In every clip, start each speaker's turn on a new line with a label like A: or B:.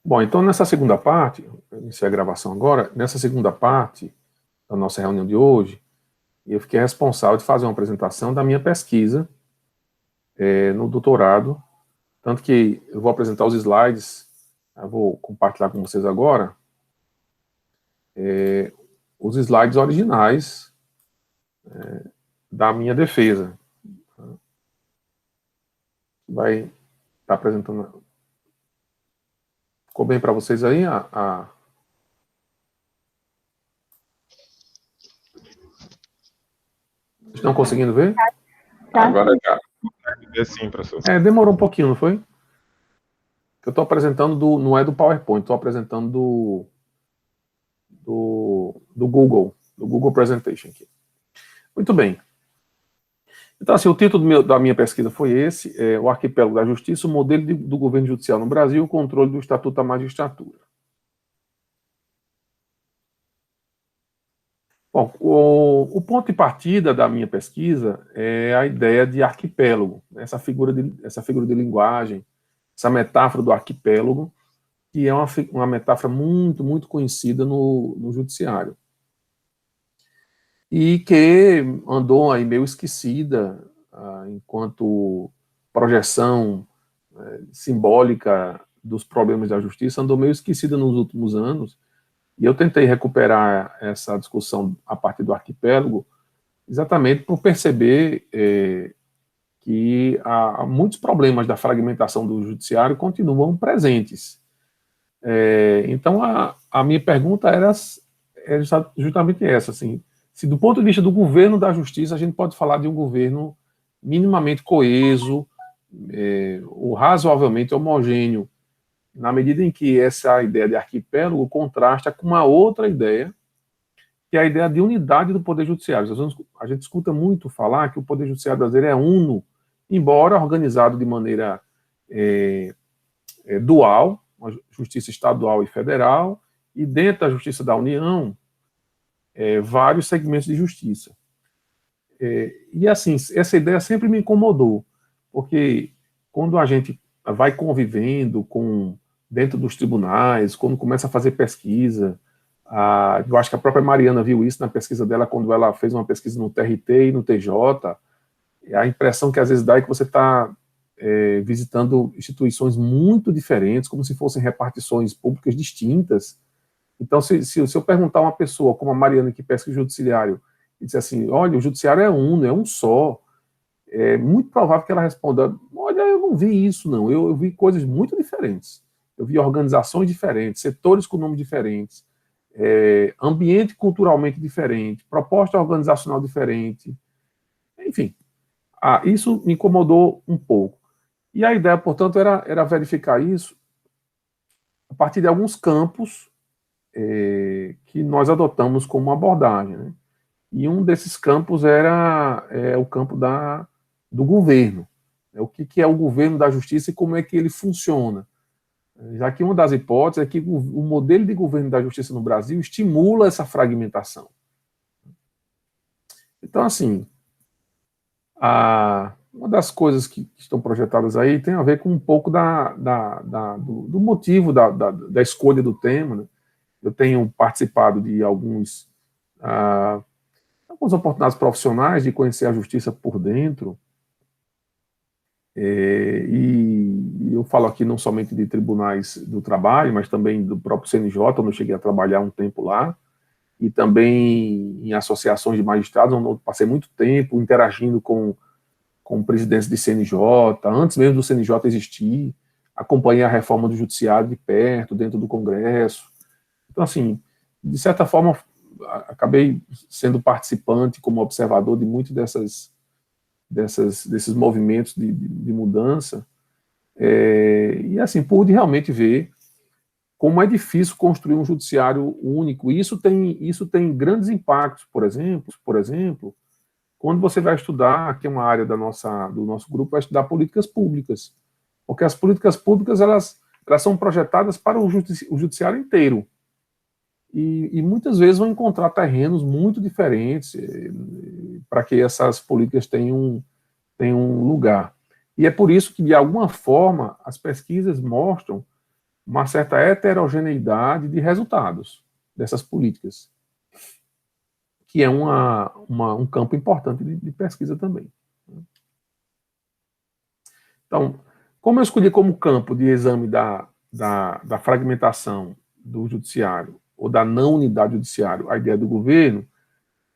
A: Bom, então nessa segunda parte, eu iniciei a gravação agora, nessa segunda parte da nossa reunião de hoje, eu fiquei responsável de fazer uma apresentação da minha pesquisa no doutorado, tanto que eu vou apresentar os slides, eu vou compartilhar com vocês agora, os slides originais da minha defesa. Vai estar apresentando. Ficou bem para vocês aí? Estão conseguindo ver?
B: Tá.
C: Agora já. Sim, professor.
A: Demorou um pouquinho, não foi? Eu estou apresentando não é do PowerPoint, estou apresentando do Google Presentation aqui. Muito bem. Então, assim, o título da minha pesquisa foi esse, o Arquipélago da Justiça, o modelo do governo judicial no Brasil, o controle do Estatuto da Magistratura. Bom, o ponto de partida da minha pesquisa é a ideia de arquipélago, né, essa figura de linguagem, essa metáfora do arquipélago, que é uma metáfora muito, muito conhecida no judiciário. E que andou aí meio esquecida enquanto projeção simbólica dos problemas da justiça, andou meio esquecida nos últimos anos, e eu tentei recuperar essa discussão a partir do arquipélago, exatamente por perceber que há muitos problemas da fragmentação do judiciário continuam presentes. Então, a minha pergunta era justamente essa, assim, se do ponto de vista do governo da justiça, a gente pode falar de um governo minimamente coeso, ou razoavelmente homogêneo, na medida em que essa ideia de arquipélago contrasta com uma outra ideia, que é a ideia de unidade do Poder Judiciário. A gente escuta muito falar que o Poder Judiciário brasileiro é uno, embora organizado de maneira dual, uma justiça estadual e federal, e dentro da Justiça da União, vários segmentos de justiça. E assim, essa ideia sempre me incomodou, porque quando a gente vai convivendo dentro dos tribunais, quando começa a fazer pesquisa, eu acho que a própria Mariana viu isso na pesquisa dela, quando ela fez uma pesquisa no TRT e no TJ, a impressão que às vezes dá é que você está visitando instituições muito diferentes, como se fossem repartições públicas distintas. Então, se eu perguntar a uma pessoa como a Mariana, que pesquisa judiciário, e disser assim, olha, o judiciário é uno, é um só, é muito provável que ela responda, olha, eu não vi isso, não, eu vi coisas muito diferentes. Eu vi organizações diferentes, setores com nomes diferentes, ambiente culturalmente diferente, proposta organizacional diferente, enfim. Isso me incomodou um pouco. E a ideia, portanto, era verificar isso a partir de alguns campos que nós adotamos como abordagem, né? E um desses campos era o campo do governo. O que é o governo da justiça e como é que ele funciona. Já que uma das hipóteses é que o modelo de governo da justiça no Brasil estimula essa fragmentação. Então, assim, uma das coisas que estão projetadas aí tem a ver com um pouco do motivo da escolha do tema, né? Eu tenho participado de algumas oportunidades profissionais de conhecer a justiça por dentro, e eu falo aqui não somente de tribunais do trabalho, mas também do próprio CNJ, onde eu cheguei a trabalhar um tempo lá, e também em associações de magistrados, onde eu passei muito tempo interagindo com presidentes de CNJ, antes mesmo do CNJ existir, acompanhei a reforma do judiciário de perto, dentro do Congresso. Então, assim, de certa forma, acabei sendo participante como observador de muitos desses movimentos de mudança, e assim, pude realmente ver como é difícil construir um judiciário único. E isso tem grandes impactos, por exemplo, quando você vai estudar, que é uma área do nosso grupo, vai estudar políticas públicas, porque as políticas públicas elas são projetadas para o judiciário inteiro, e muitas vezes vão encontrar terrenos muito diferentes para que essas políticas tenham lugar. E é por isso que, de alguma forma, as pesquisas mostram uma certa heterogeneidade de resultados dessas políticas, que é um campo importante de pesquisa também. Então, como eu escolhi como campo de exame da fragmentação do judiciário, ou da não unidade judiciária, a ideia do governo,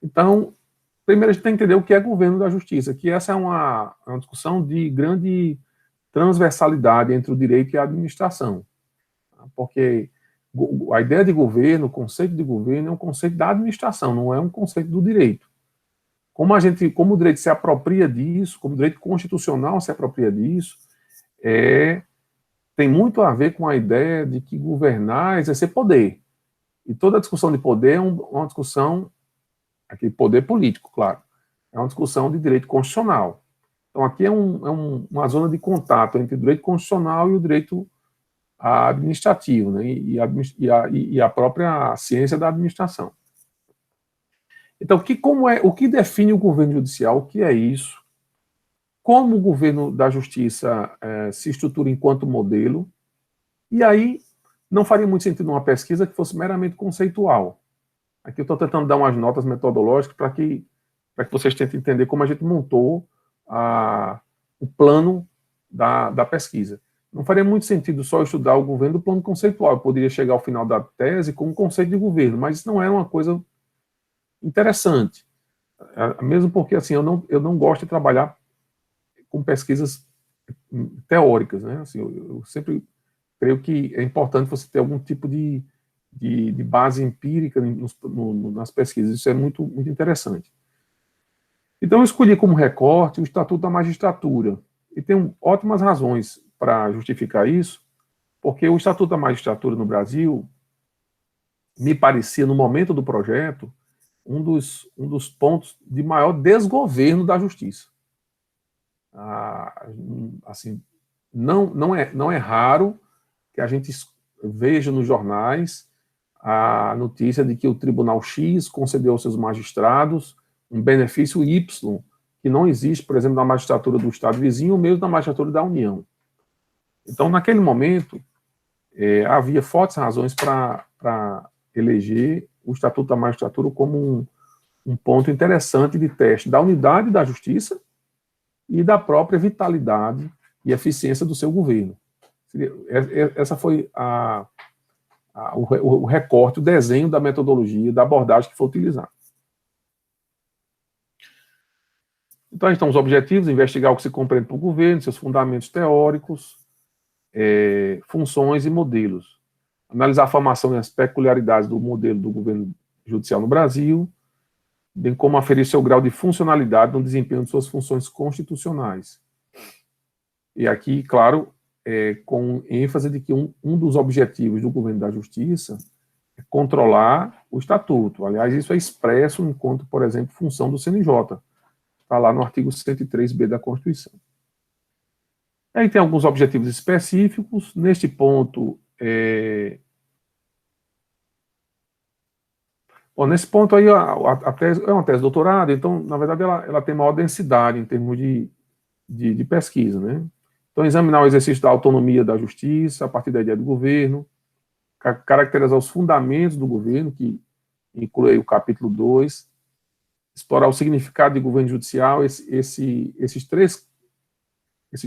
A: então, primeiro a gente tem que entender o que é governo da justiça, que essa é uma discussão de grande transversalidade entre o direito e a administração. Porque a ideia de governo, o conceito de governo é um conceito da administração, não é um conceito do direito. Como o direito se apropria disso, como o direito constitucional se apropria disso, tem muito a ver com a ideia de que governar é exercer poder. E toda discussão de poder é uma discussão, aqui poder político, claro, é uma discussão de direito constitucional. Então aqui é uma zona de contato entre o direito constitucional e o direito administrativo, né, e a própria ciência da administração. Então, o que define o governo judicial? O que é isso? Como o governo da justiça se estrutura enquanto modelo? E aí, não faria muito sentido uma pesquisa que fosse meramente conceitual. Aqui eu estou tentando dar umas notas metodológicas para que vocês tentem entender como a gente montou o plano da pesquisa. Não faria muito sentido só estudar o governo do plano conceitual. Eu poderia chegar ao final da tese com um conceito de governo, mas isso não era uma coisa interessante. Mesmo porque assim, eu não gosto de trabalhar com pesquisas teóricas, né? Assim, eu sempre creio que é importante você ter algum tipo de base empírica nas pesquisas. Isso é muito, muito interessante. Então, eu escolhi como recorte o Estatuto da Magistratura. E tem ótimas razões para justificar isso, porque o Estatuto da Magistratura no Brasil me parecia, no momento do projeto, um dos pontos de maior desgoverno da justiça. Assim, não é raro que a gente veja nos jornais a notícia de que o Tribunal X concedeu aos seus magistrados um benefício Y, que não existe, por exemplo, na magistratura do Estado vizinho, ou mesmo na magistratura da União. Então, naquele momento, havia fortes razões para eleger o Estatuto da Magistratura como um ponto interessante de teste da unidade da justiça e da própria vitalidade e eficiência do seu governo. Essa foi o recorte, o desenho da metodologia, da abordagem que foi utilizada. Então, estão os objetivos: investigar o que se compreende por governo, seus fundamentos teóricos, funções e modelos. Analisar a formação e as peculiaridades do modelo do governo judicial no Brasil, bem como aferir seu grau de funcionalidade no desempenho de suas funções constitucionais. E aqui, claro, com ênfase de que um dos objetivos do governo da Justiça é controlar o Estatuto. Aliás, isso é expresso enquanto, por exemplo, função do CNJ. Está lá no artigo 103b da Constituição. Aí tem alguns objetivos específicos. Neste ponto, nesse ponto aí, a tese é uma tese de doutorado, então, na verdade, ela tem maior densidade em termos de pesquisa, né? Então, examinar o exercício da autonomia da justiça, a partir da ideia do governo, caracterizar os fundamentos do governo, que inclui aí o capítulo 2, explorar o significado de governo judicial. Esses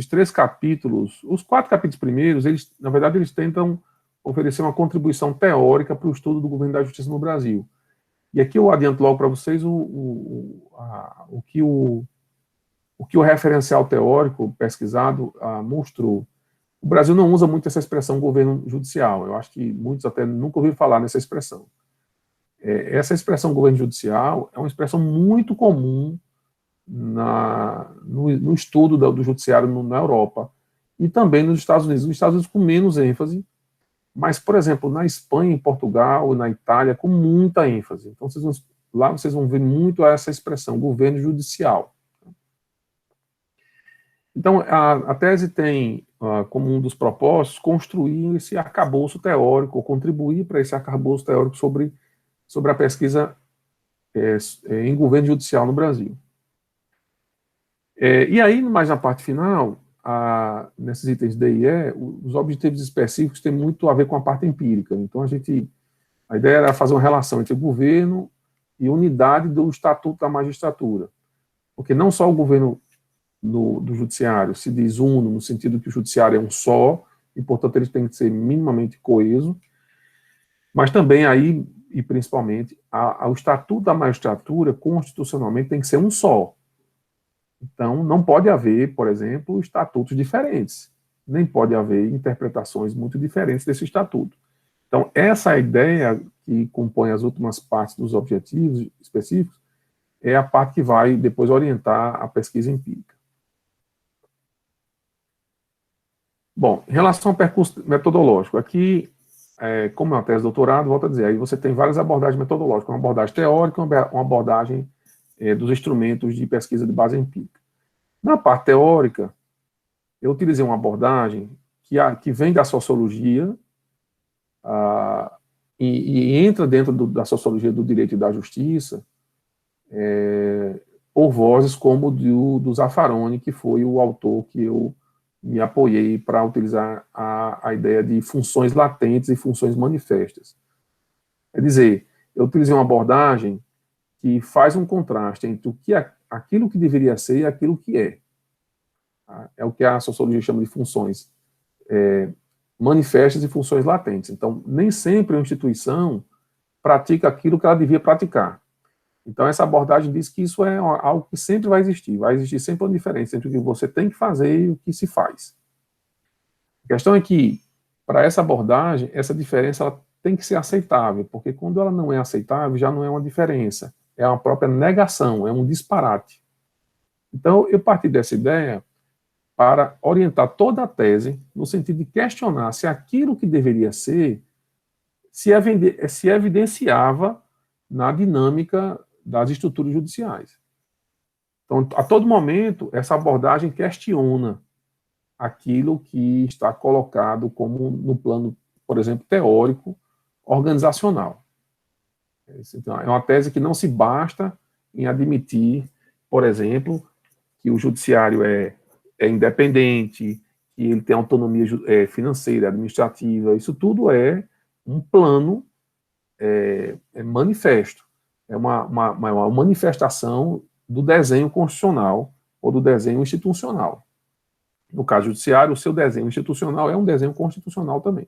A: três capítulos, os 4 capítulos primeiros, na verdade, eles tentam oferecer uma contribuição teórica para o estudo do governo da justiça no Brasil. E aqui eu adianto logo para vocês o que o referencial teórico pesquisado mostrou. O Brasil não usa muito essa expressão governo judicial. Eu acho que muitos até nunca ouviram falar nessa expressão. Essa expressão governo judicial é uma expressão muito comum no estudo do judiciário na Europa e também nos Estados Unidos. Nos Estados Unidos com menos ênfase, mas, por exemplo, na Espanha, em Portugal, na Itália, com muita ênfase. Então, lá vocês vão ver muito essa expressão, governo judicial. Então, a tese tem como um dos propósitos construir esse arcabouço teórico, contribuir para esse arcabouço teórico sobre a pesquisa em governo judicial no Brasil. E aí, mais na parte final, nesses itens D e E, os objetivos específicos têm muito a ver com a parte empírica. Então, a ideia era fazer uma relação entre o governo e unidade do Estatuto da Magistratura. Porque não só o governo do judiciário se diz uno, no sentido que o judiciário é um só, e, portanto, ele tem que ser minimamente coeso, mas também aí, e principalmente, o Estatuto da Magistratura, constitucionalmente, tem que ser um só. Então, não pode haver, por exemplo, estatutos diferentes, nem pode haver interpretações muito diferentes desse estatuto. Então, essa ideia que compõe as últimas partes dos objetivos específicos é a parte que vai depois orientar a pesquisa empírica. Bom, em relação ao percurso metodológico, aqui, como é uma tese de doutorado, volto a dizer, aí você tem várias abordagens metodológicas, uma abordagem teórica, uma abordagem dos instrumentos de pesquisa de base empírica. Na parte teórica, eu utilizei uma abordagem que vem da sociologia e entra dentro da sociologia do direito e da justiça por vozes como do Zaffaroni, que foi o autor que eu me apoiei para utilizar a ideia de funções latentes e funções manifestas. Quer dizer, eu utilizei uma abordagem que faz um contraste entre aquilo que deveria ser e aquilo que é. É o que a sociologia chama de funções manifestas e funções latentes. Então, nem sempre a instituição pratica aquilo que ela devia praticar. Então, essa abordagem diz que isso é algo que sempre vai existir sempre uma diferença entre o que você tem que fazer e o que se faz. A questão é que, para essa abordagem, essa diferença ela tem que ser aceitável, porque quando ela não é aceitável, já não é uma diferença, é uma própria negação, é um disparate. Então, eu parti dessa ideia para orientar toda a tese no sentido de questionar se aquilo que deveria ser se evidenciava na dinâmica das estruturas judiciais. Então, a todo momento, essa abordagem questiona aquilo que está colocado como no plano, por exemplo, teórico, organizacional. Então, é uma tese que não se basta em admitir, por exemplo, que o judiciário é independente, que ele tem autonomia financeira, administrativa, isso tudo é um plano manifesto. É uma manifestação do desenho constitucional ou do desenho institucional. No caso judiciário, o seu desenho institucional é um desenho constitucional também.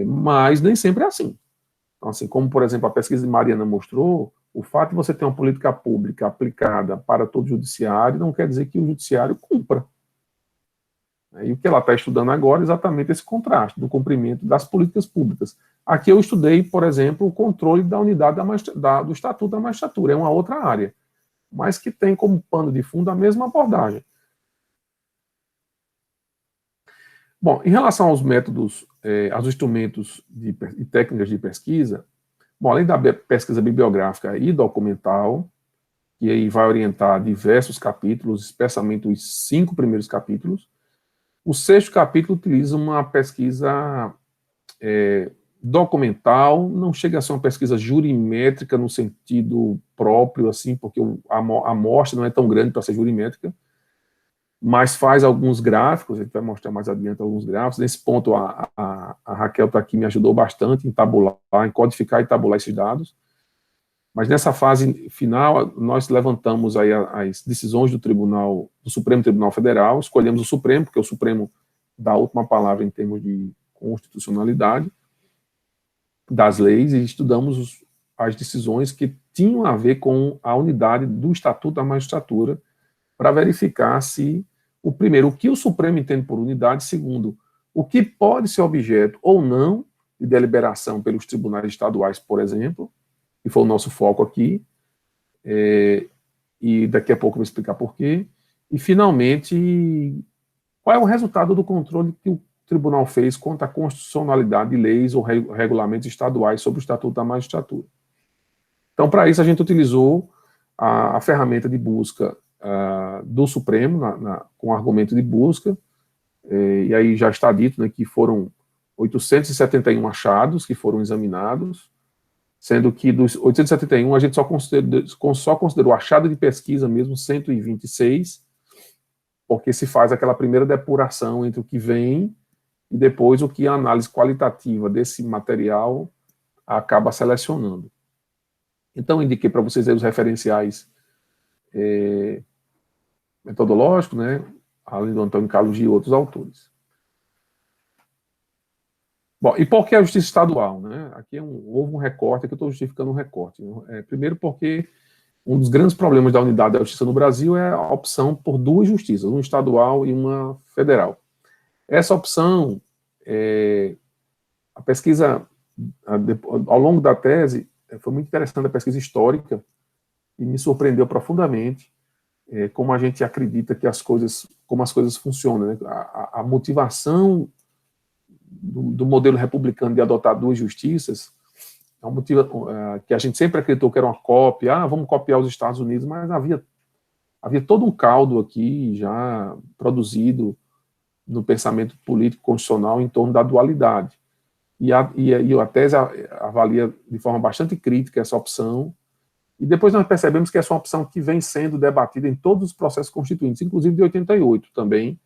A: Mas nem sempre é assim. Então, assim, como, por exemplo, a pesquisa de Mariana mostrou, o fato de você ter uma política pública aplicada para todo o judiciário não quer dizer que o judiciário cumpra. E o que ela está estudando agora é exatamente esse contraste do cumprimento das políticas públicas. Aqui eu estudei, por exemplo, o controle da unidade do Estatuto da Magistratura, é uma outra área, mas que tem como pano de fundo a mesma abordagem. Bom, em relação aos métodos, aos instrumentos e técnicas de pesquisa, bom, além da pesquisa bibliográfica e documental, que aí vai orientar diversos capítulos, especialmente os 5 primeiros capítulos, o 6º capítulo utiliza uma pesquisa documental, não chega a ser uma pesquisa jurimétrica no sentido próprio, assim, porque a amostra não é tão grande para ser jurimétrica, mas faz alguns gráficos, a gente vai mostrar mais adiante alguns gráficos. Nesse ponto, a Raquel está aqui, me ajudou bastante em tabular, em codificar e tabular esses dados. Mas nessa fase final, nós levantamos aí as decisões do Supremo Tribunal Federal, escolhemos o Supremo, porque o Supremo dá a última palavra em termos de constitucionalidade das leis, e estudamos as decisões que tinham a ver com a unidade do Estatuto da Magistratura, para verificar se, primeiro, o que o Supremo entende por unidade, segundo, o que pode ser objeto ou não de deliberação pelos tribunais estaduais, por exemplo, que foi o nosso foco aqui, e daqui a pouco eu vou explicar por quê, e, finalmente, qual é o resultado do controle que o tribunal fez contra a constitucionalidade de leis ou regulamentos estaduais sobre o Estatuto da Magistratura. Então, para isso, a gente utilizou a ferramenta de busca do Supremo, com argumento de busca, e aí já está dito, né, que foram 871 achados que foram examinados, sendo que dos 871 a gente só considerou achado de pesquisa mesmo 126, porque se faz aquela primeira depuração entre o que vem e depois o que a análise qualitativa desse material acaba selecionando. Então, indiquei para vocês aí os referenciais metodológicos, né, além do Antônio Carlos e outros autores. Bom, e por que a justiça estadual? Né? Aqui houve um recorte, aqui eu estou justificando um recorte. Primeiro porque um dos grandes problemas da unidade da justiça no Brasil é a opção por duas justiças, uma estadual e uma federal. Essa opção, a pesquisa, ao longo da tese, foi muito interessante a pesquisa histórica e me surpreendeu profundamente como a gente acredita que como as coisas funcionam. Né? A motivação do modelo republicano de adotar duas justiças é um motivo que a gente sempre acreditou que era uma cópia, vamos copiar os Estados Unidos, mas havia todo um caldo aqui já produzido no pensamento político constitucional em torno da dualidade. E a tese avalia de forma bastante crítica essa opção, e depois nós percebemos que essa é uma opção que vem sendo debatida em todos os processos constituintes, inclusive de 88 também.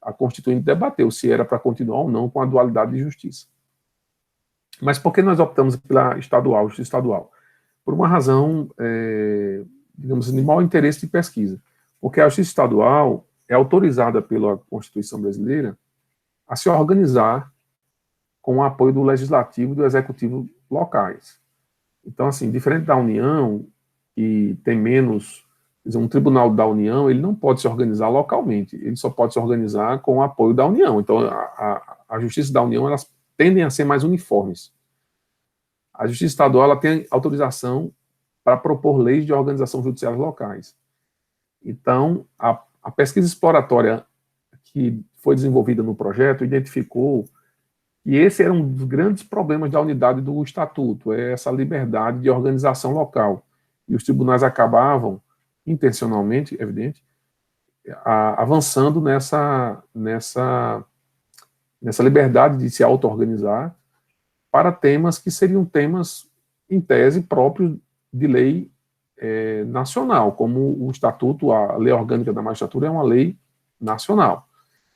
A: A Constituinte debateu se era para continuar ou não com a dualidade de justiça. Mas por que nós optamos pela estadual, justiça estadual? Por uma razão, digamos assim, de mau interesse de pesquisa. Porque a justiça estadual é autorizada pela Constituição brasileira a se organizar com o apoio do legislativo e do executivo locais. Então, assim, diferente da União, que tem menos... Quer dizer, um tribunal da União, ele não pode se organizar localmente, ele só pode se organizar com o apoio da União. Então, a justiça da União, elas tendem a ser mais uniformes. A justiça estadual, ela tem autorização para propor leis de organização judiciária locais. Então, a pesquisa exploratória que foi desenvolvida no projeto identificou que esse era um dos grandes problemas da unidade do Estatuto, essa liberdade de organização local. E os tribunais acabavam intencionalmente, evidente, avançando nessa liberdade de se auto-organizar para temas que seriam temas, em tese, próprios de lei nacional, como o Estatuto, a Lei Orgânica da Magistratura é uma lei nacional.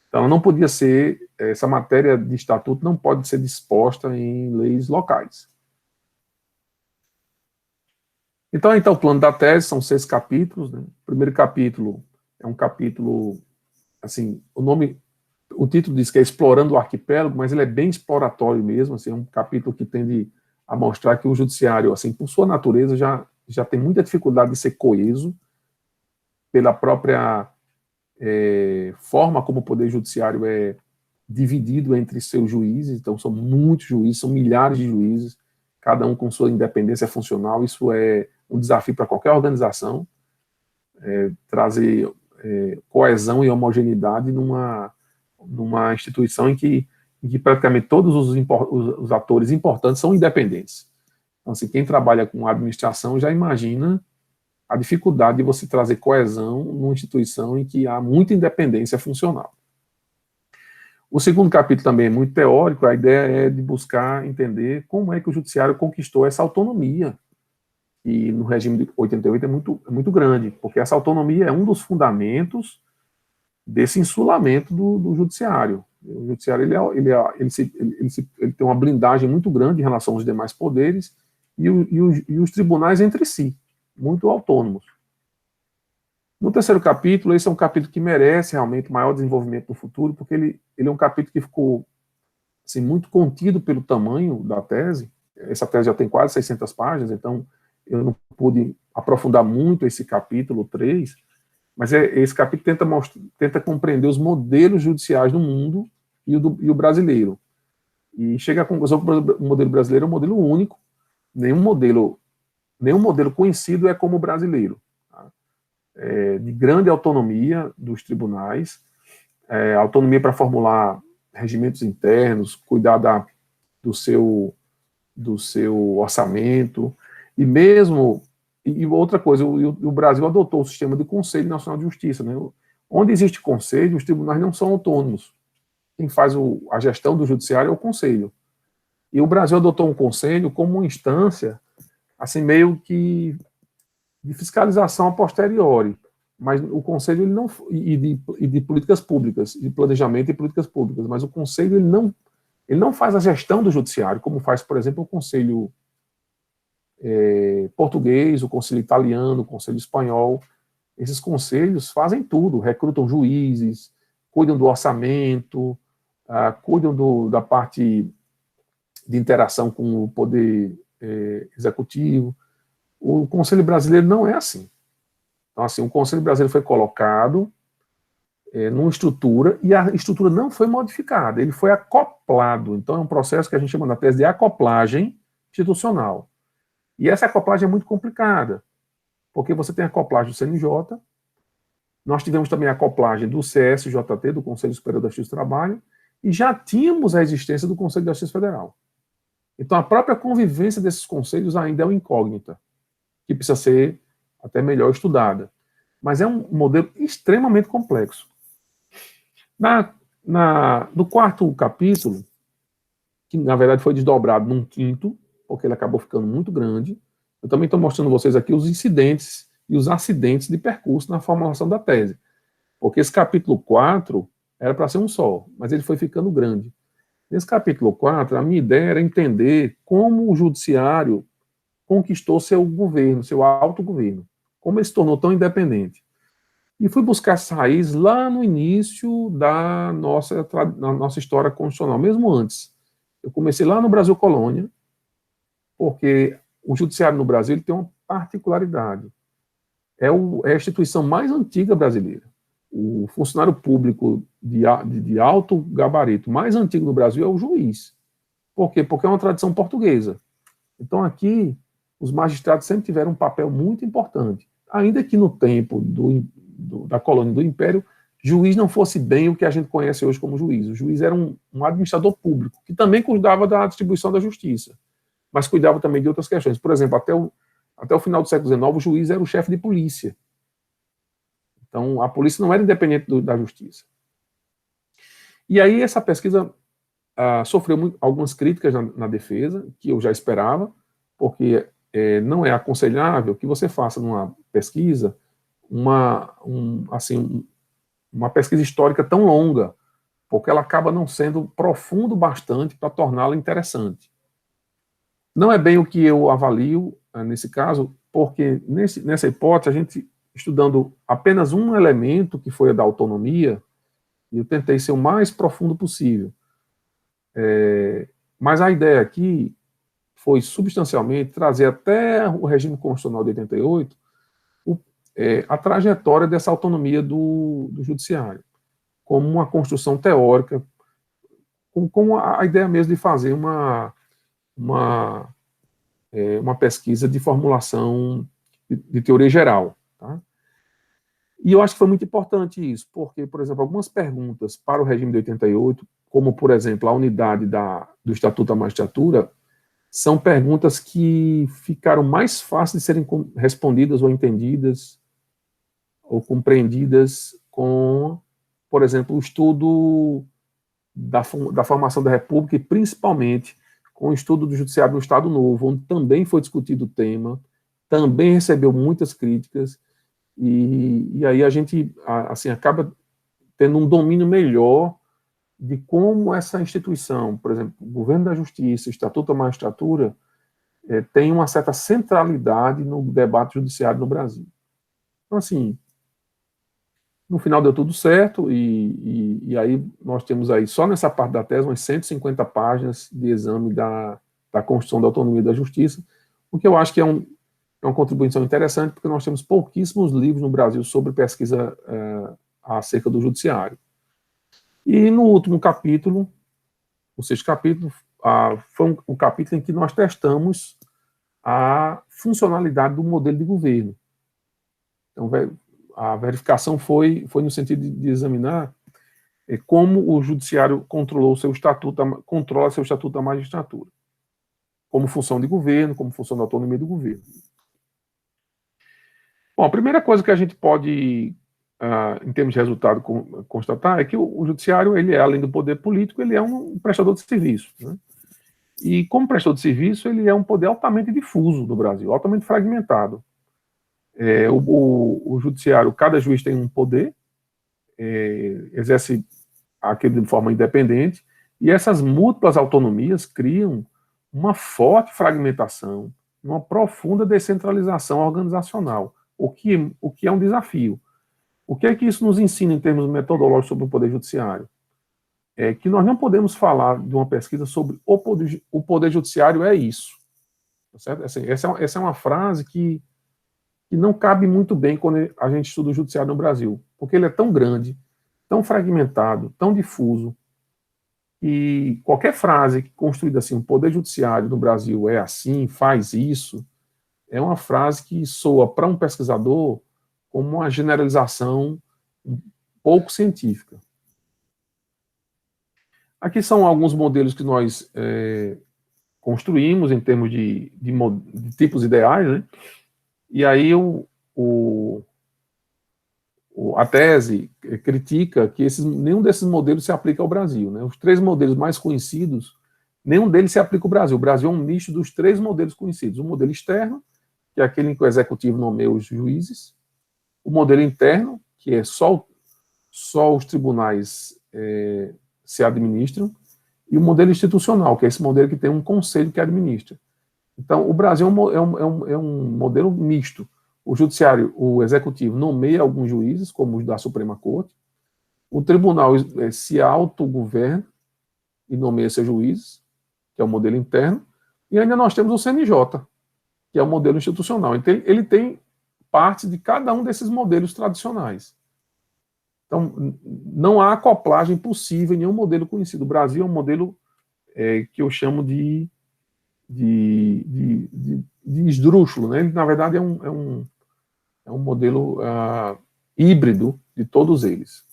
A: Então, ela não podia ser, essa matéria de Estatuto não pode ser disposta em leis locais. Então, o plano da tese são 6 capítulos. Né? O primeiro capítulo é um capítulo, assim, o título diz que é Explorando o Arquipélago, mas ele é bem exploratório mesmo, assim, é um capítulo que tende a mostrar que o judiciário, assim, por sua natureza, já tem muita dificuldade de ser coeso, pela própria forma como o Poder Judiciário é dividido entre seus juízes. Então, são muitos juízes, são milhares de juízes, cada um com sua independência funcional. Isso é um desafio para qualquer organização, trazer coesão e homogeneidade numa instituição em que praticamente todos os atores importantes são independentes. Então, assim, quem trabalha com administração já imagina a dificuldade de você trazer coesão numa instituição em que há muita independência funcional. O segundo capítulo também é muito teórico, a ideia é de buscar entender como é que o judiciário conquistou essa autonomia, e no regime de 88 é muito grande, porque essa autonomia é um dos fundamentos desse insulamento do judiciário. O judiciário ele tem uma blindagem muito grande em relação aos demais poderes e os tribunais entre si, muito autônomos. No terceiro capítulo, esse é um capítulo que merece realmente maior desenvolvimento no futuro, porque ele é um capítulo que ficou assim, muito contido pelo tamanho da tese. Essa tese já tem quase 600 páginas, então eu não pude aprofundar muito esse capítulo 3, mas esse capítulo tenta compreender os modelos judiciais do mundo e o brasileiro. E chega à conclusão que o modelo brasileiro é um modelo único, nenhum modelo conhecido é como o brasileiro. Tá? De grande autonomia dos tribunais, autonomia para formular regimentos internos, cuidar do seu orçamento, e outra coisa, o Brasil adotou o sistema do Conselho Nacional de Justiça. Né? Onde existe conselho, os tribunais não são autônomos. Quem faz a gestão do judiciário é o conselho. E o Brasil adotou um conselho como uma instância, assim, meio que de fiscalização a posteriori. mas o Conselho ele não e de políticas públicas, de planejamento e políticas públicas, mas o Conselho ele não faz a gestão do judiciário, como faz, por exemplo, o Conselho português, o Conselho italiano, o Conselho espanhol. Esses conselhos fazem tudo, recrutam juízes, cuidam do orçamento, cuidam da parte de interação com o poder executivo. O Conselho Brasileiro não é assim. Então, assim, o Conselho Brasileiro foi colocado numa estrutura, e a estrutura não foi modificada, ele foi acoplado. Então, é um processo que a gente chama na tese de acoplagem institucional. E essa acoplagem é muito complicada, porque você tem a acoplagem do CNJ, nós tivemos também a acoplagem do CSJT, do Conselho Superior da Justiça do Trabalho, e já tínhamos a existência do Conselho da Justiça Federal. Então, a própria convivência desses conselhos ainda é uma incógnita, que precisa ser até melhor estudada. Mas é um modelo extremamente complexo. No quarto capítulo, que na verdade foi desdobrado num quinto, porque ele acabou ficando muito grande, eu também estou mostrando a vocês aqui os incidentes e os acidentes de percurso na formulação da tese. Porque esse capítulo 4 era para ser um só, mas ele foi ficando grande. Nesse capítulo 4, a minha ideia era entender como o judiciário conquistou seu governo, seu autogoverno, como ele se tornou tão independente. E fui buscar essa raiz lá no início da nossa história constitucional, mesmo antes. Eu comecei lá no Brasil Colônia, porque o judiciário no Brasil ele tem uma particularidade. É a instituição mais antiga brasileira. O funcionário público de alto gabarito mais antigo no Brasil é o juiz. Por quê? Porque é uma tradição portuguesa. Então, aqui, os magistrados sempre tiveram um papel muito importante. Ainda que no tempo da colônia do Império, juiz não fosse bem o que a gente conhece hoje como juiz. O juiz era um administrador público, que também cuidava da distribuição da justiça, mas cuidava também de outras questões. Por exemplo, até o final do século XIX, o juiz era o chefe de polícia. Então, a polícia não era independente da justiça. E aí, essa pesquisa sofreu algumas críticas na defesa, que eu já esperava, porque não é aconselhável que você faça numa pesquisa uma pesquisa histórica tão longa, porque ela acaba não sendo profundo bastante para torná-la interessante. Não é bem o que eu avalio nesse caso, porque nessa hipótese, a gente, estudando apenas um elemento, que foi a da autonomia, e eu tentei ser o mais profundo possível. Mas a ideia aqui foi substancialmente trazer até o regime constitucional de 88 a trajetória dessa autonomia do judiciário, como uma construção teórica, com a ideia mesmo de fazer uma pesquisa de formulação de teoria geral. Tá? E eu acho que foi muito importante isso, porque, por exemplo, algumas perguntas para o regime de 88, como, por exemplo, a unidade do Estatuto da Magistratura, são perguntas que ficaram mais fáceis de serem respondidas ou entendidas ou compreendidas com, por exemplo, o estudo da formação da República e, principalmente, com o estudo do Judiciário do Estado Novo, onde também foi discutido o tema, também recebeu muitas críticas, e aí a gente assim, acaba tendo um domínio melhor de como essa instituição, por exemplo, o Governo da Justiça, o Estatuto da Magistratura, tem uma certa centralidade no debate judiciário no Brasil. Então, assim, no final deu tudo certo, e aí nós temos aí, só nessa parte da tese, umas 150 páginas de exame da Constituição da Autonomia da Justiça, o que eu acho que é uma contribuição interessante, porque nós temos pouquíssimos livros no Brasil sobre pesquisa acerca do judiciário. E no último capítulo, o sexto capítulo, foi um capítulo em que nós testamos a funcionalidade do modelo de governo. Então, a verificação foi no sentido de examinar como o judiciário controla seu estatuto da magistratura, como função de governo, como função da autonomia do governo. Bom, a primeira coisa que a gente pode, em termos de resultado, constatar é que o judiciário, ele é, além do poder político, ele é um prestador de serviço, né? E como prestador de serviço, ele é um poder altamente difuso no Brasil, altamente fragmentado. O judiciário, cada juiz tem um poder, exerce aquilo de forma independente, e essas múltiplas autonomias criam uma forte fragmentação, uma profunda descentralização organizacional, o que é um desafio. O que é que isso nos ensina em termos metodológicos sobre o Poder Judiciário? É que nós não podemos falar de uma pesquisa sobre o Poder Judiciário é isso. Certo? Assim, essa é uma frase que não cabe muito bem quando a gente estuda o Judiciário no Brasil, porque ele é tão grande, tão fragmentado, tão difuso, e qualquer frase construída assim, o Poder Judiciário no Brasil é assim, faz isso, é uma frase que soa para um pesquisador como uma generalização pouco científica. Aqui são alguns modelos que nós construímos em termos de tipos ideais, né? E aí a tese critica que nenhum desses modelos se aplica ao Brasil, né? Os 3 modelos mais conhecidos, nenhum deles se aplica ao Brasil. O Brasil é um misto dos 3 modelos conhecidos. O modelo externo, que é aquele em que o executivo nomeia os juízes. O modelo interno, que é só os tribunais se administram. E o modelo institucional, que é esse modelo que tem um conselho que administra. Então, o Brasil é um modelo misto. O judiciário, o executivo, nomeia alguns juízes, como os da Suprema Corte. O tribunal se autogoverna e nomeia seus juízes, que é o modelo interno. E ainda nós temos o CNJ, que é o modelo institucional. Então, ele tem parte de cada um desses modelos tradicionais. Então, não há acoplagem possível em nenhum modelo conhecido. O Brasil é um modelo que eu chamo de esdrúxulo, né? Ele, na verdade, é um modelo híbrido de todos eles.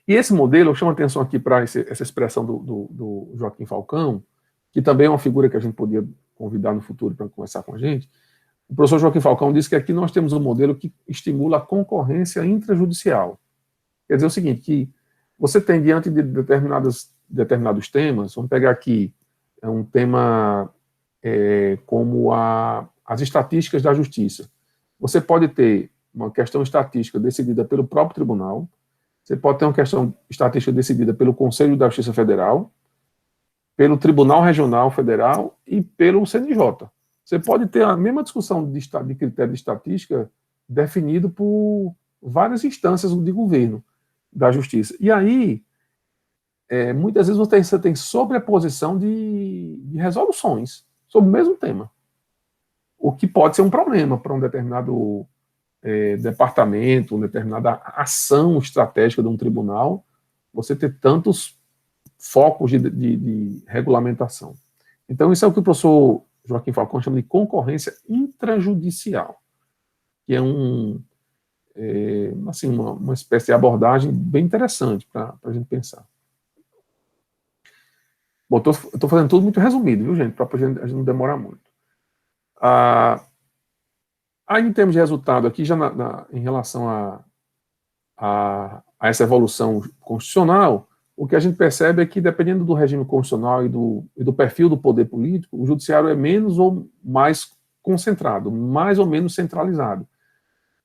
A: E esse modelo, eu chamo a atenção aqui para essa expressão do Joaquim Falcão, que também é uma figura que a gente podia convidar no futuro para conversar com a gente. O professor Joaquim Falcão disse que aqui nós temos um modelo que estimula a concorrência intrajudicial. Quer dizer o seguinte, que você tem diante de determinados temas, vamos pegar aqui um tema como as estatísticas da justiça. Você pode ter uma questão estatística decidida pelo próprio tribunal, você pode ter uma questão estatística decidida pelo Conselho da Justiça Federal, pelo Tribunal Regional Federal e pelo CNJ. Você pode ter a mesma discussão de critério de estatística definido por várias instâncias de governo da justiça. E aí, muitas vezes você tem sobreposição de resoluções sobre o mesmo tema, o que pode ser um problema para um determinado departamento, uma determinada ação estratégica de um tribunal, você ter tantos focos de regulamentação. Então, isso é o que o professor Joaquim Falcão chama de concorrência intrajudicial, que é uma espécie de abordagem bem interessante para a gente pensar. Bom, estou fazendo tudo muito resumido, viu, gente, para a gente não demorar muito. Aí, em termos de resultado, aqui já em relação a essa evolução constitucional, o que a gente percebe é que, dependendo do regime constitucional e do perfil do poder político, o judiciário é menos ou mais concentrado, mais ou menos centralizado.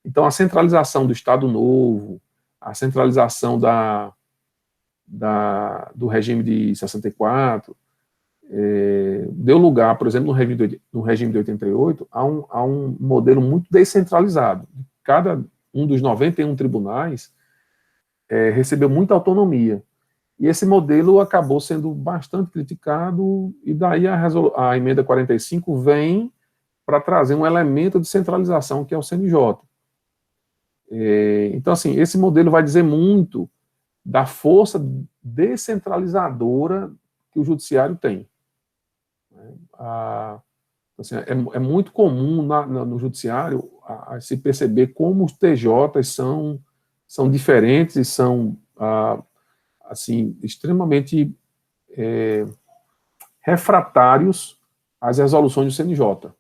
A: Então, a centralização do Estado Novo, a centralização do regime de 64, deu lugar, por exemplo, no regime de 88, a um modelo muito descentralizado. Cada um dos 91 tribunais recebeu muita autonomia. E esse modelo acabou sendo bastante criticado, e daí a emenda 45 vem para trazer um elemento de centralização, que é o CNJ. Então, assim, esse modelo vai dizer muito da força descentralizadora que o judiciário tem. Assim, é muito comum no judiciário se perceber como os TJs são diferentes e são assim, extremamente refratários às resoluções do CNJ.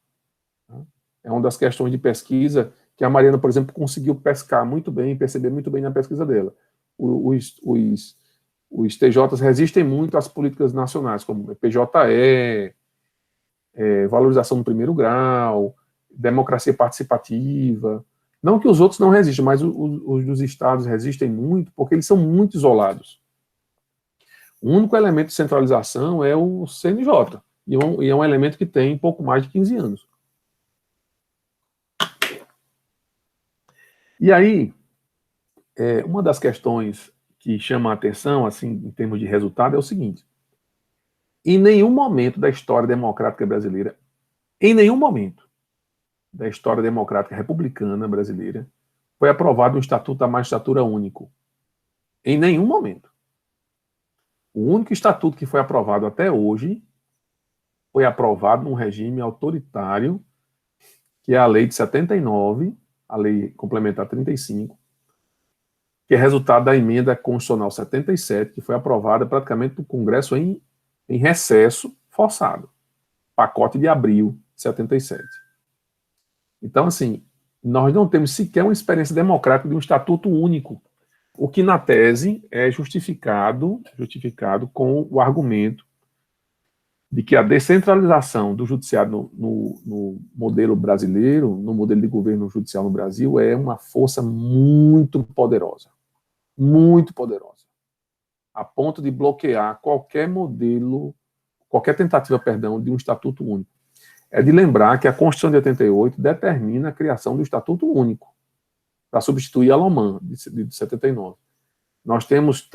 A: É uma das questões de pesquisa que a Mariana, por exemplo, conseguiu pescar muito bem, perceber muito bem na pesquisa dela. Os TJs resistem muito às políticas nacionais, como PJE, valorização no primeiro grau, democracia participativa. Não que os outros não resistam, mas os dos estados resistem muito, porque eles são muito isolados. O único elemento de centralização é o CNJ, e é um elemento que tem pouco mais de 15 anos. E aí, uma das questões que chama a atenção, assim, em termos de resultado, é o seguinte: em nenhum momento da história democrática brasileira, em nenhum momento da história democrática republicana brasileira, foi aprovado um estatuto da magistratura único. Em nenhum momento. O único estatuto que foi aprovado até hoje foi aprovado num regime autoritário, que é a Lei de 79, a Lei Complementar 35, que é resultado da Emenda Constitucional 77, que foi aprovada praticamente no Congresso em recesso forçado. Pacote de abril de 77. Então, assim, nós não temos sequer uma experiência democrática de um estatuto único, o que, na tese, é justificado com o argumento de que a descentralização do judiciário no modelo brasileiro, no modelo de governo judicial no Brasil, é uma força muito poderosa, a ponto de bloquear qualquer modelo, qualquer tentativa, de um estatuto único. É de lembrar que a Constituição de 88 determina a criação do estatuto único, para substituir a LOMAN, de 79. Nós temos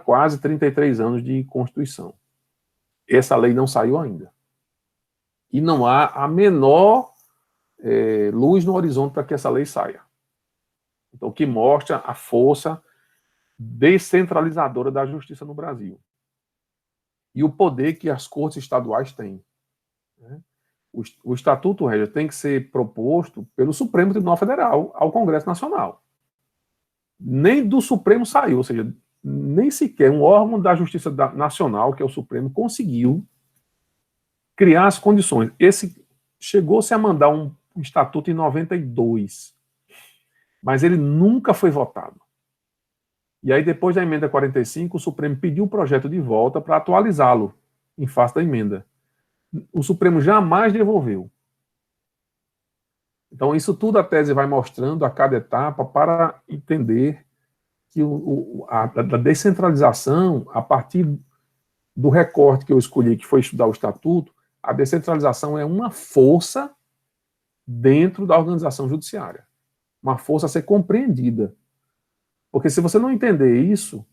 A: quase 33 anos de Constituição. Essa lei não saiu ainda. E não há a menor luz no horizonte para que essa lei saia. Então, o que mostra a força descentralizadora da justiça no Brasil. E o poder que as cortes estaduais têm. Né? O Estatuto Régia tem que ser proposto pelo Supremo Tribunal Federal ao Congresso Nacional. Nem do Supremo saiu, ou seja, nem sequer um órgão da Justiça Nacional, que é o Supremo, conseguiu criar as condições. Chegou-se a mandar um estatuto em 92, mas ele nunca foi votado. E aí, depois da emenda 45, o Supremo pediu o projeto de volta para atualizá-lo em face da emenda. O Supremo jamais devolveu. Então, isso tudo a tese vai mostrando a cada etapa para entender que a descentralização, a partir do recorte que eu escolhi, que foi estudar o Estatuto, a descentralização é uma força dentro da organização judiciária. Uma força a ser compreendida. Porque se você não entender isso,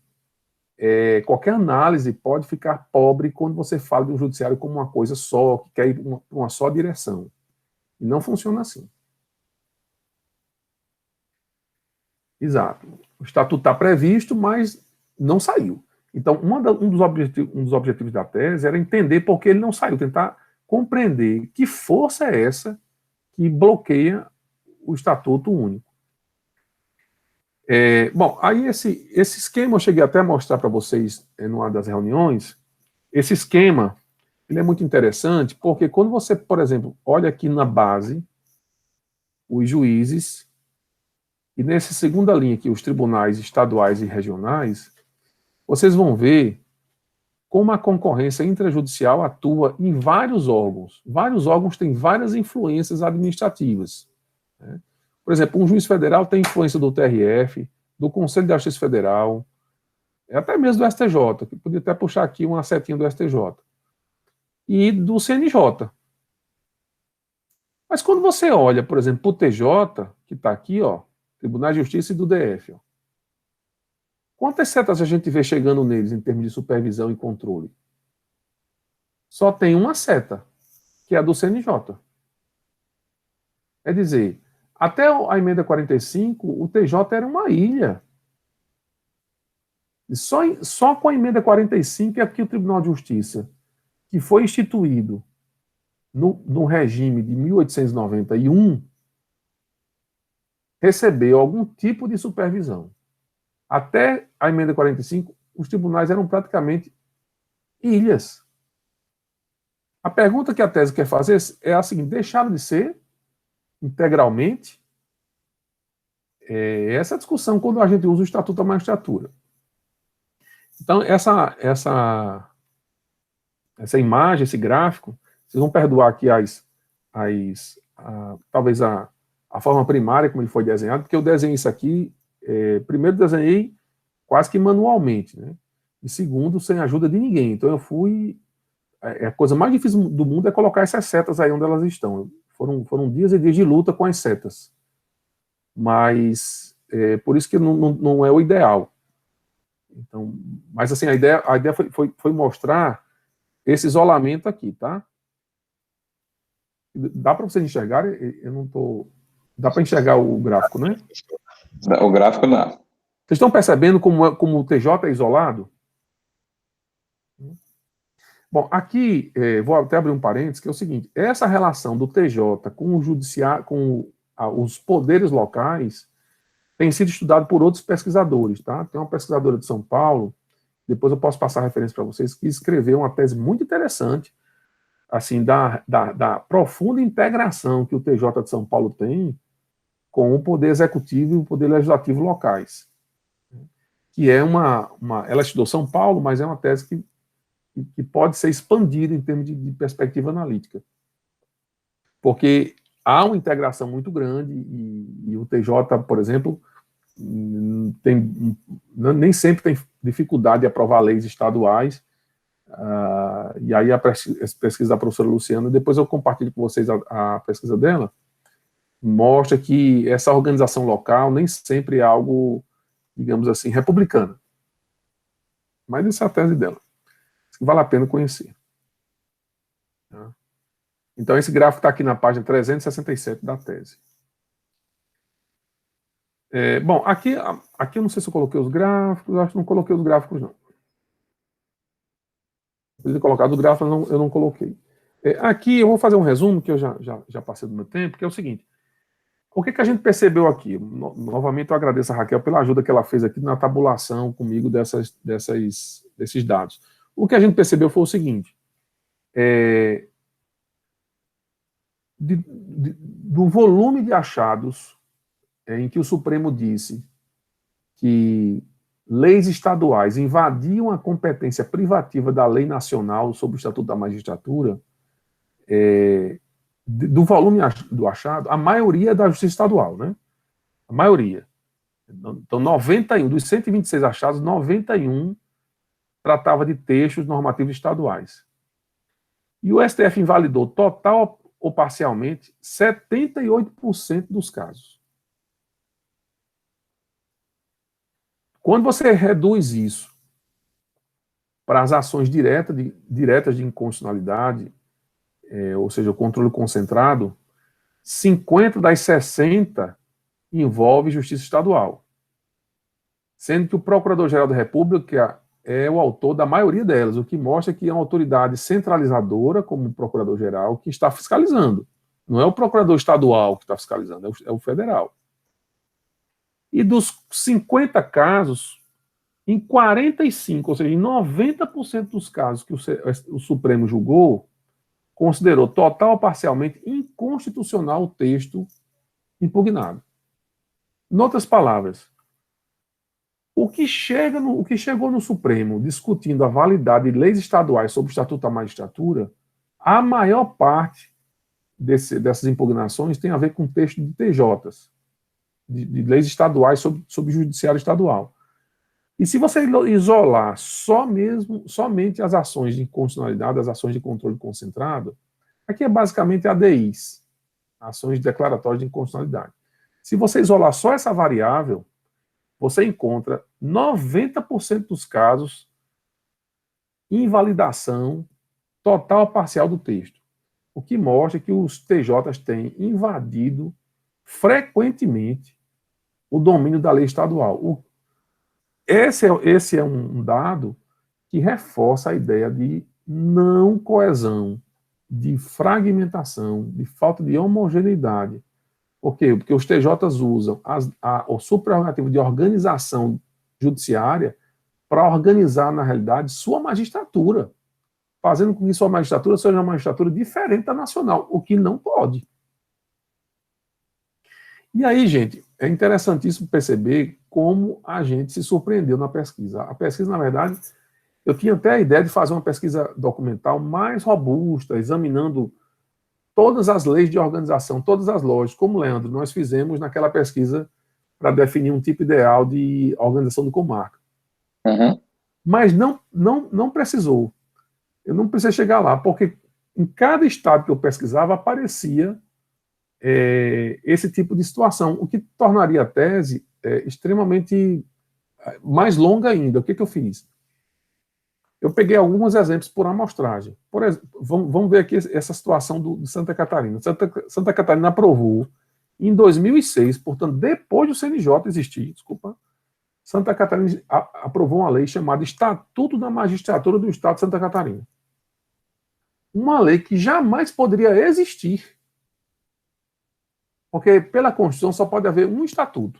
A: qualquer análise pode ficar pobre quando você fala do judiciário como uma coisa só, que quer ir para uma só direção. E não funciona assim. Exato. O estatuto está previsto, mas não saiu. Então, um dos objetivos da tese era entender por que ele não saiu, tentar compreender que força é essa que bloqueia o Estatuto Único. Bom, aí esse esquema eu cheguei até a mostrar para vocês numa das reuniões. Esse esquema ele é muito interessante, porque quando você, por exemplo, olha aqui na base, os juízes, e nessa segunda linha aqui, os tribunais estaduais e regionais, vocês vão ver como a concorrência intrajudicial atua em vários órgãos. Vários órgãos têm várias influências administrativas. Né? Por exemplo, um juiz federal tem influência do TRF, do Conselho de Justiça Federal, até mesmo do STJ, que podia até puxar aqui uma setinha do STJ, e do CNJ. Mas quando você olha, por exemplo, para o TJ, que está aqui, ó, Tribunal de Justiça e do DF, ó, quantas setas a gente vê chegando neles em termos de supervisão e controle? Só tem uma seta, que é a do CNJ. É dizer, até a emenda 45, o TJ era uma ilha. E só com a emenda 45 é que o Tribunal de Justiça, que foi instituído no regime de 1891, recebeu algum tipo de supervisão. Até a emenda 45, os tribunais eram praticamente ilhas. A pergunta que a tese quer fazer é a seguinte: deixaram de ser integralmente? Essa discussão quando a gente usa o Estatuto da Magistratura. Então, essa imagem, esse gráfico, vocês vão perdoar aqui as talvez a forma primária como ele foi desenhado, porque eu desenhei isso aqui, primeiro desenhei quase que manualmente, né? E segundo, sem ajuda de ninguém. Então eu fui... A coisa mais difícil do mundo é colocar essas setas aí onde elas estão. Foram dias e dias de luta com as setas. Mas, por isso que não é o ideal. Então, mas assim, a ideia foi mostrar esse isolamento aqui, tá? Dá para vocês enxergarem? Eu não tô... Dá para enxergar o gráfico, né?
B: O gráfico não.
A: Vocês estão percebendo como o TJ é isolado? Bom, aqui, vou até abrir um parênteses, que é o seguinte, essa relação do TJ com o judiciário, com os poderes locais, tem sido estudado por outros pesquisadores, tá? Tem uma pesquisadora de São Paulo, depois eu posso passar a referência para vocês, que escreveu uma tese muito interessante, assim, da profunda integração que o TJ de São Paulo tem com o poder executivo e o poder legislativo locais. Que é ela estudou São Paulo, mas é uma tese que pode ser expandida em termos de perspectiva analítica. Porque há uma integração muito grande e o TJ, por exemplo, nem sempre tem dificuldade de aprovar leis estaduais, e aí a pesquisa da professora Luciana, depois eu compartilho com vocês a pesquisa dela, mostra que essa organização local nem sempre é algo, digamos assim, republicana. Mas essa é a tese dela. Vale a pena conhecer. Então, esse gráfico está aqui na página 367 da tese. Bom, aqui eu não sei se eu coloquei os gráficos, acho que não coloquei os gráficos, não. Eu ter colocado os gráficos, eu não coloquei. Aqui eu vou fazer um resumo, que eu já passei do meu tempo, que é o seguinte. O que a gente percebeu aqui? Novamente, eu agradeço a Raquel pela ajuda que ela fez aqui na tabulação comigo desses dados. O que a gente percebeu foi o seguinte, do volume de achados em que o Supremo disse que leis estaduais invadiam a competência privativa da lei nacional sobre o Estatuto da Magistratura, do volume do achado, a maioria é da Justiça Estadual, né? A maioria. Então, 91, dos 126 achados, 91 tratava de textos normativos estaduais. E o STF invalidou total ou parcialmente 78% dos casos. Quando você reduz isso para as ações diretas de inconstitucionalidade, ou seja, o controle concentrado, 50 das 60 envolve justiça estadual. Sendo que o Procurador-Geral da República é o autor da maioria delas, o que mostra que é uma autoridade centralizadora, como o Procurador-Geral, que está fiscalizando. Não é o Procurador Estadual que está fiscalizando, é o Federal. E dos 50 casos, em 45, ou seja, em 90% dos casos que o Supremo julgou, considerou total ou parcialmente inconstitucional o texto impugnado. Em outras palavras, o que chegou no Supremo discutindo a validade de leis estaduais sobre o Estatuto da Magistratura, a maior parte dessas impugnações tem a ver com texto de TJs, de leis estaduais sobre o judiciário estadual. E se você isolar somente as ações de inconstitucionalidade, as ações de controle concentrado, aqui é basicamente ADIs, ações declaratórias de inconstitucionalidade. Se você isolar só essa variável, você encontra 90% dos casos invalidação total ou parcial do texto, o que mostra que os TJs têm invadido frequentemente o domínio da lei estadual. Esse é um dado que reforça a ideia de não coesão, de fragmentação, de falta de homogeneidade. Por quê? Porque os TJs usam o suprerrogativo de organização judiciária para organizar, na realidade, sua magistratura, fazendo com que sua magistratura seja uma magistratura diferente da nacional, o que não pode. E aí, gente, é interessantíssimo perceber como a gente se surpreendeu na pesquisa. A pesquisa, na verdade, eu tinha até a ideia de fazer uma pesquisa documental mais robusta, examinando todas as leis de organização, todas as lojas, como, Leandro, nós fizemos naquela pesquisa para definir um tipo ideal de organização de comarca.
B: Uhum.
A: Mas não precisou. Eu não precisei chegar lá, porque em cada estado que eu pesquisava aparecia esse tipo de situação, o que tornaria a tese extremamente mais longa ainda. O que eu fiz? Eu peguei alguns exemplos por amostragem. Por exemplo, vamos ver aqui essa situação de Santa Catarina. Santa Catarina aprovou em 2006, portanto, depois do CNJ existir, desculpa, Santa Catarina aprovou uma lei chamada Estatuto da Magistratura do Estado de Santa Catarina. Uma lei que jamais poderia existir, porque pela Constituição só pode haver um estatuto.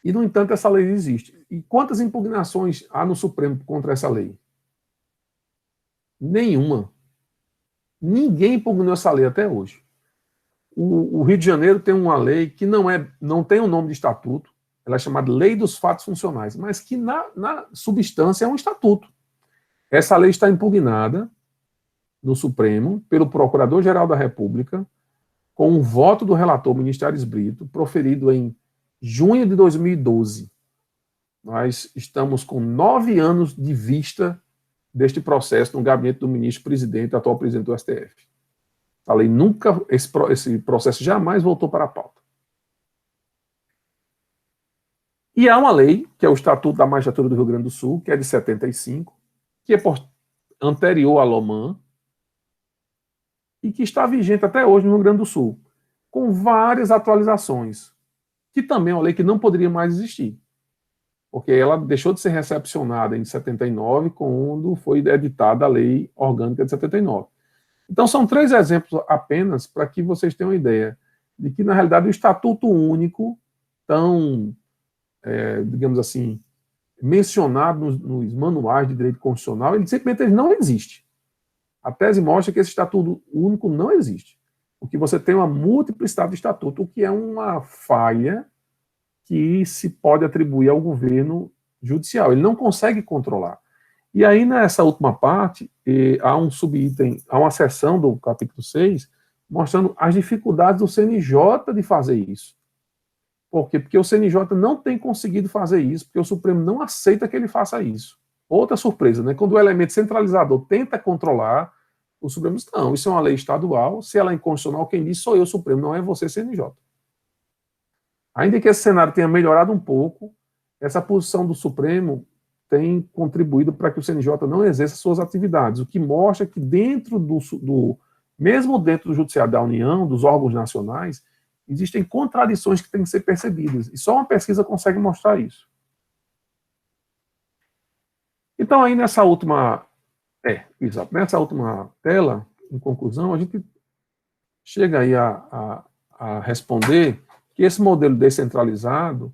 A: E, no entanto, essa lei existe. E quantas impugnações há no Supremo contra essa lei? Nenhuma. Ninguém impugnou essa lei até hoje. O Rio de Janeiro tem uma lei que não tem o nome de estatuto, ela é chamada Lei dos Fatos Funcionais, mas que na substância é um estatuto. Essa lei está impugnada no Supremo pelo Procurador-Geral da República, com um voto do relator, ministro Aires Brito, proferido em junho de 2012. Nós estamos com 9 anos de vista deste processo no gabinete do ministro-presidente, atual presidente do STF. A lei nunca, esse processo jamais voltou para a pauta. E há uma lei, que é o Estatuto da Magistratura do Rio Grande do Sul, que é de 75, que é anterior à LOMAN, e que está vigente até hoje no Rio Grande do Sul, com várias atualizações, que também é uma lei que não poderia mais existir, porque ela deixou de ser recepcionada em 79, quando foi editada a Lei Orgânica de 79. Então, são 3 exemplos apenas para que vocês tenham uma ideia de que, na realidade, o Estatuto Único, tão, digamos assim, mencionado nos manuais de direito constitucional, ele simplesmente não existe. A tese mostra que esse Estatuto Único não existe. Porque você tem uma multiplicidade de estatuto, o que é uma falha que se pode atribuir ao governo judicial. Ele não consegue controlar. E aí, nessa última parte, há um subitem, há uma seção do capítulo 6, mostrando as dificuldades do CNJ de fazer isso. Por quê? Porque o CNJ não tem conseguido fazer isso, porque o Supremo não aceita que ele faça isso. Outra surpresa, né? Quando o elemento centralizador tenta controlar, o Supremo diz, não, isso é uma lei estadual, se ela é inconstitucional, quem diz sou eu, Supremo, não é você, CNJ. Ainda que esse cenário tenha melhorado um pouco, essa posição do Supremo tem contribuído para que o CNJ não exerça suas atividades, o que mostra que mesmo dentro do Judiciário da União, dos órgãos nacionais, existem contradições que têm que ser percebidas, e só uma pesquisa consegue mostrar isso. Então, aí nessa última tela, em conclusão, a gente chega aí a responder que esse modelo descentralizado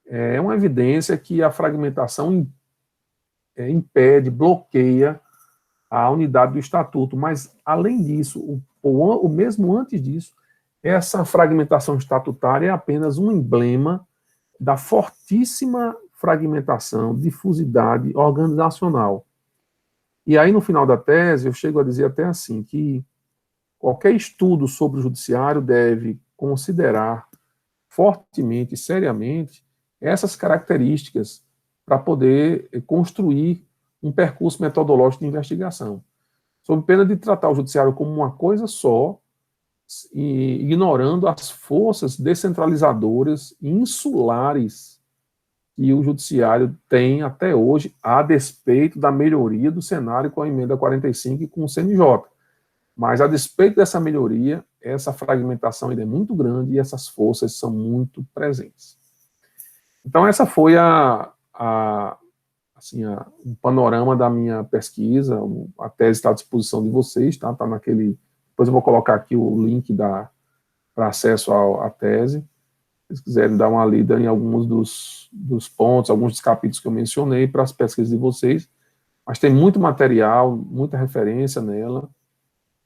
A: é uma evidência que a fragmentação impede, bloqueia a unidade do estatuto, mas, além disso, mesmo antes disso, essa fragmentação estatutária é apenas um emblema da fortíssima fragmentação, difusidade organizacional. E aí, no final da tese, eu chego a dizer até assim, que qualquer estudo sobre o judiciário deve considerar fortemente e seriamente essas características para poder construir um percurso metodológico de investigação, sob pena de tratar o judiciário como uma coisa só, e ignorando as forças descentralizadoras e insulares que o judiciário tem até hoje, a despeito da melhoria do cenário com a emenda 45 e com o CNJ. Mas, a despeito dessa melhoria, essa fragmentação ainda é muito grande e essas forças são muito presentes. Então, essa foi um panorama da minha pesquisa. A tese está à disposição de vocês, tá? Tá naquele... Depois eu vou colocar aqui o link para acesso à tese. Se vocês quiserem dar uma lida em alguns dos pontos, alguns dos capítulos que eu mencionei para as pesquisas de vocês. Mas tem muito material, muita referência nela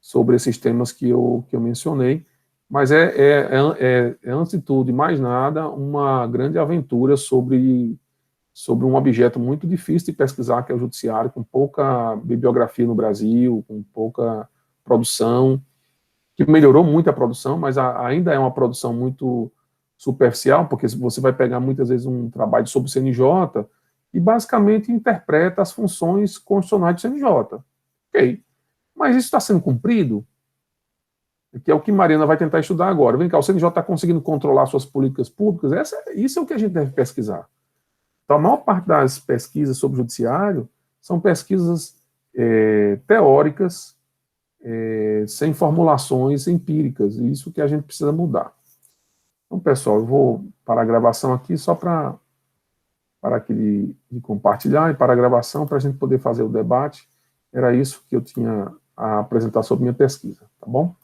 A: sobre esses temas que eu mencionei. Mas antes de tudo e mais nada, uma grande aventura sobre um objeto muito difícil de pesquisar, que é o judiciário, com pouca bibliografia no Brasil, com produção, que melhorou muito a produção, mas ainda é uma produção muito superficial, porque você vai pegar muitas vezes um trabalho sobre o CNJ e basicamente interpreta as funções constitucionais do CNJ. Ok. Mas isso está sendo cumprido? Que é o que Mariana vai tentar estudar agora. Vem cá, o CNJ está conseguindo controlar suas políticas públicas? Isso é o que a gente deve pesquisar. Então, a maior parte das pesquisas sobre o judiciário são pesquisas teóricas, sem formulações empíricas, e isso que a gente precisa mudar. Então, pessoal, eu vou parar a gravação aqui só para aquele de compartilhar e para a gravação, para a gente poder fazer o debate. Era isso que eu tinha a apresentar sobre minha pesquisa, tá bom?